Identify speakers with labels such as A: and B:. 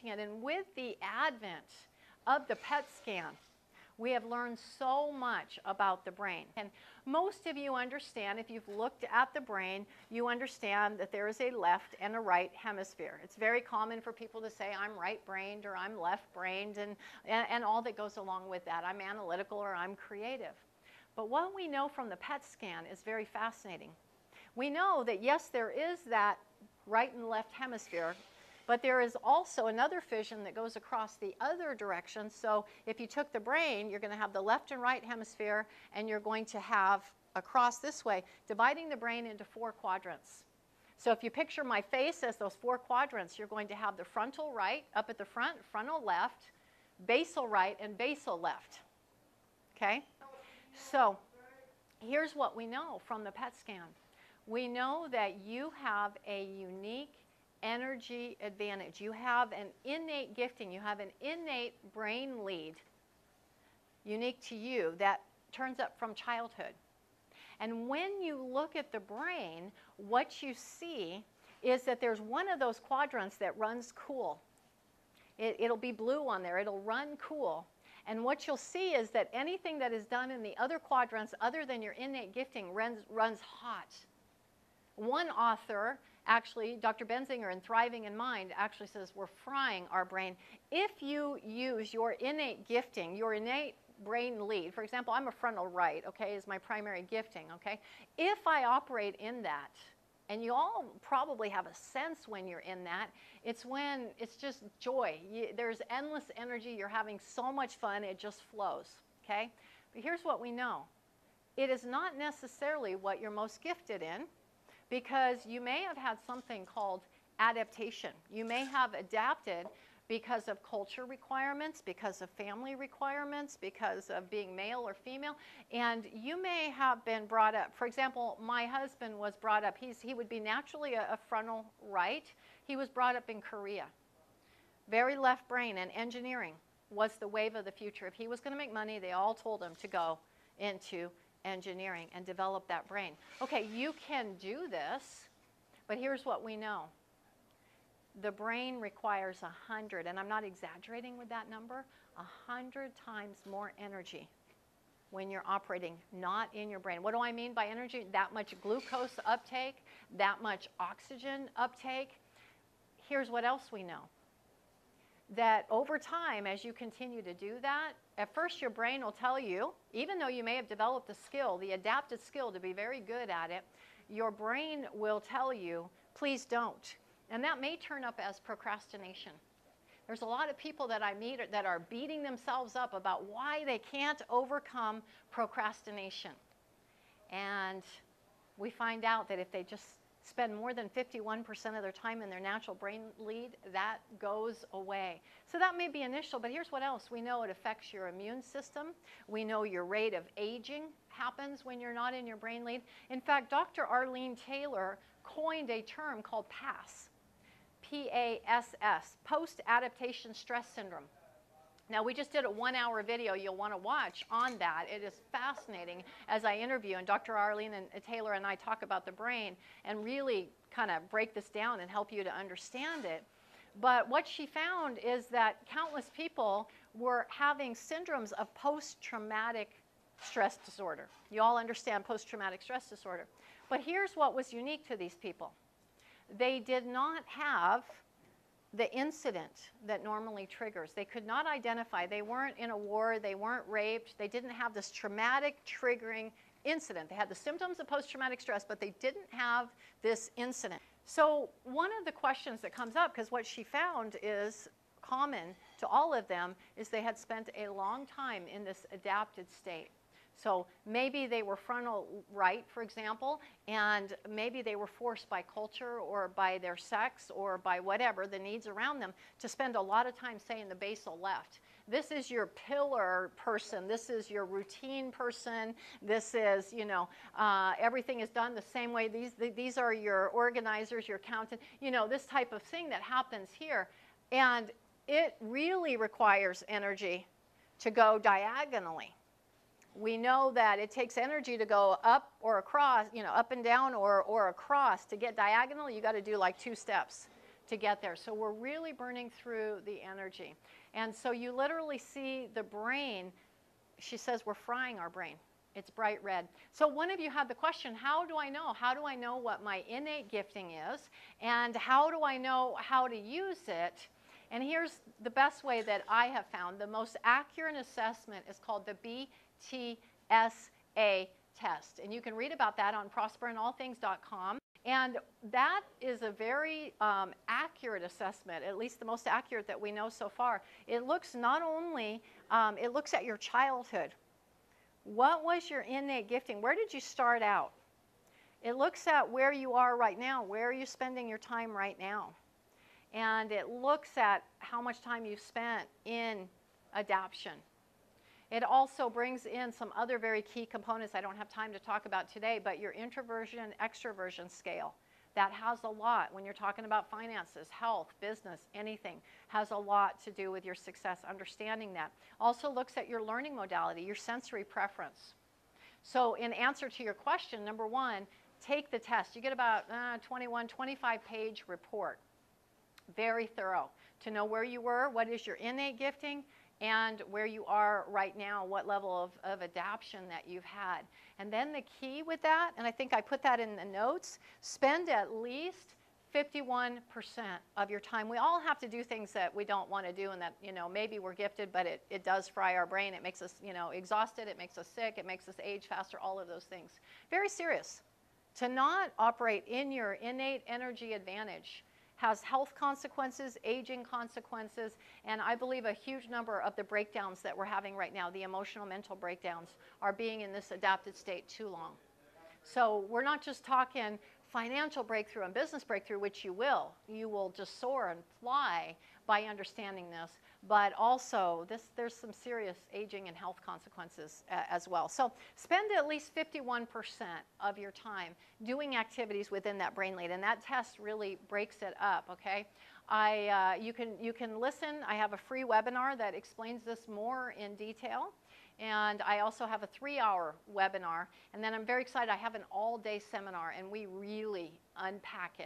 A: researching it. And with the advent of the PET scan, we have learned so much about the brain. And most of you understand, if you've looked at the brain, you understand that there is a left and a right hemisphere. It's very common for people to say, I'm right-brained or I'm left-brained, and all that goes along with that. I'm analytical or I'm creative. But what we know from the PET scan is very fascinating. We know that, yes, there is that right and left hemisphere, but there is also another fission that goes across the other direction. So if you took the brain, you're going to have the left and right hemisphere, and you're going to have across this way, dividing the brain into 4 quadrants. So if you picture my face as those 4 quadrants, you're going to have the frontal right up at the front, frontal left, basal right, and basal left. Okay? So here's what we know from the PET scan. We know that you have a unique energy advantage. You have an innate gifting. You have an innate brain lead unique to you that turns up from childhood. And when you look at the brain, what you see is that there's one of those quadrants that runs cool. It'll be blue on there. It'll run cool. And what you'll see is that anything that is done in the other quadrants other than your innate gifting runs hot. One author, actually, Dr. Benzinger in Thriving in Mind, actually says we're frying our brain. If you use your innate gifting, your innate brain lead, for example, I'm a frontal right, okay, is my primary gifting, okay? If I operate in that, and you all probably have a sense when you're in that, it's when it's just joy. There's endless energy. You're having so much fun. It just flows, okay? But here's what we know. It is not necessarily what you're most gifted in, because you may have had something called adaptation. You may have adapted because of culture requirements, because of family requirements, because of being male or female, and you may have been brought up. For example, my husband was brought up, he would be naturally a frontal right. He was brought up in Korea. Very left brain, and engineering was the wave of the future. If he was going to make money, they all told him to go into engineering and develop that brain. Okay, you can do this, but here's what we know. The brain requires 100, and I'm not exaggerating with that number, 100 times more energy when you're operating not in your brain. What do I mean by energy? That much glucose uptake, that much oxygen uptake. Here's what else we know. That over time, as you continue to do that, at first your brain will tell you, even though you may have developed the skill, the adapted skill to be very good at it, your brain will tell you, please don't. And that may turn up as procrastination. There's a lot of people that I meet that are beating themselves up about why they can't overcome procrastination. And we find out that if they just spend more than 51% of their time in their natural brain lead, that goes away. So that may be initial, but here's what else. We know it affects your immune system. We know your rate of aging happens when you're not in your brain lead. In fact, Dr. Arlene Taylor coined a term called PASS, P-A-S-S, post-adaptation stress syndrome. Now, we just did a 1-hour video you'll want to watch on that. It is fascinating as I interview, and Dr. Arlene and Taylor and I talk about the brain and really kind of break this down and help you to understand it. But what she found is that countless people were having syndromes of post-traumatic stress disorder. You all understand post-traumatic stress disorder. But here's what was unique to these people. They did not have the incident that normally triggers. They could not identify. They weren't in a war. They weren't raped. They didn't have this traumatic triggering incident. They had the symptoms of post-traumatic stress, but they didn't have this incident. So one of the questions that comes up, because what she found is common to all of them, is they had spent a long time in this adapted state. So maybe they were frontal right, for example, and maybe they were forced by culture or by their sex or by whatever, the needs around them, to spend a lot of time, say, in the basal left. This is your pillar person. This is your routine person. This is, you know, everything is done the same way. These are your organizers, your accountant, you know, this type of thing that happens here. And it really requires energy to go diagonally. We know that it takes energy to go up or across, you know, up and down or across. To get diagonal, you got to do like 2 steps. to get there. So we're really burning through the energy. And so you literally see the brain, she says we're frying our brain. It's bright red. So one of you had the question, how do I know? How do I know what my innate gifting is? And how do I know how to use it? And here's the best way that I have found. The most accurate assessment is called the BTSA test. And you can read about that on prosperinallthings.com. And that is a very accurate assessment, at least the most accurate that we know so far. It looks not only, it looks at your childhood. What was your innate gifting? Where did you start out? It looks at where you are right now. Where are you spending your time right now? And it looks at how much time you've spent in adaption. It also brings in some other very key components I don't have time to talk about today, but your introversion, extroversion scale. That has a lot, when you're talking about finances, health, business, anything, has a lot to do with your success, understanding that. Also looks at your learning modality, your sensory preference. So in answer to your question, number one, take the test. You get about 21, 25-page report. Very thorough to know where you were, what is your innate gifting, and where you are right now, what level of adaption that you've had. And then the key with that, and I think I put that in the notes, spend at least 51% of your time. We all have to do things that we don't want to do, and that, you know, maybe we're gifted, but it does fry our brain. It makes us, you know, exhausted. It makes us sick. It makes us age faster, all of those things. Very serious. To not operate in your innate energy advantage has health consequences, aging consequences, and I believe a huge number of the breakdowns that we're having right now, the emotional, mental breakdowns, are being in this adapted state too long. So we're not just talking financial breakthrough and business breakthrough, which you will. You will just soar and fly by understanding this, but also there's some serious aging and health consequences as well. So spend at least 51% of your time doing activities within that brain lead, and that test really breaks it up, okay? You can listen. I have a free webinar that explains this more in detail. And I also have a 3-hour webinar. And then I'm very excited. I have an all-day seminar, and we really unpack it.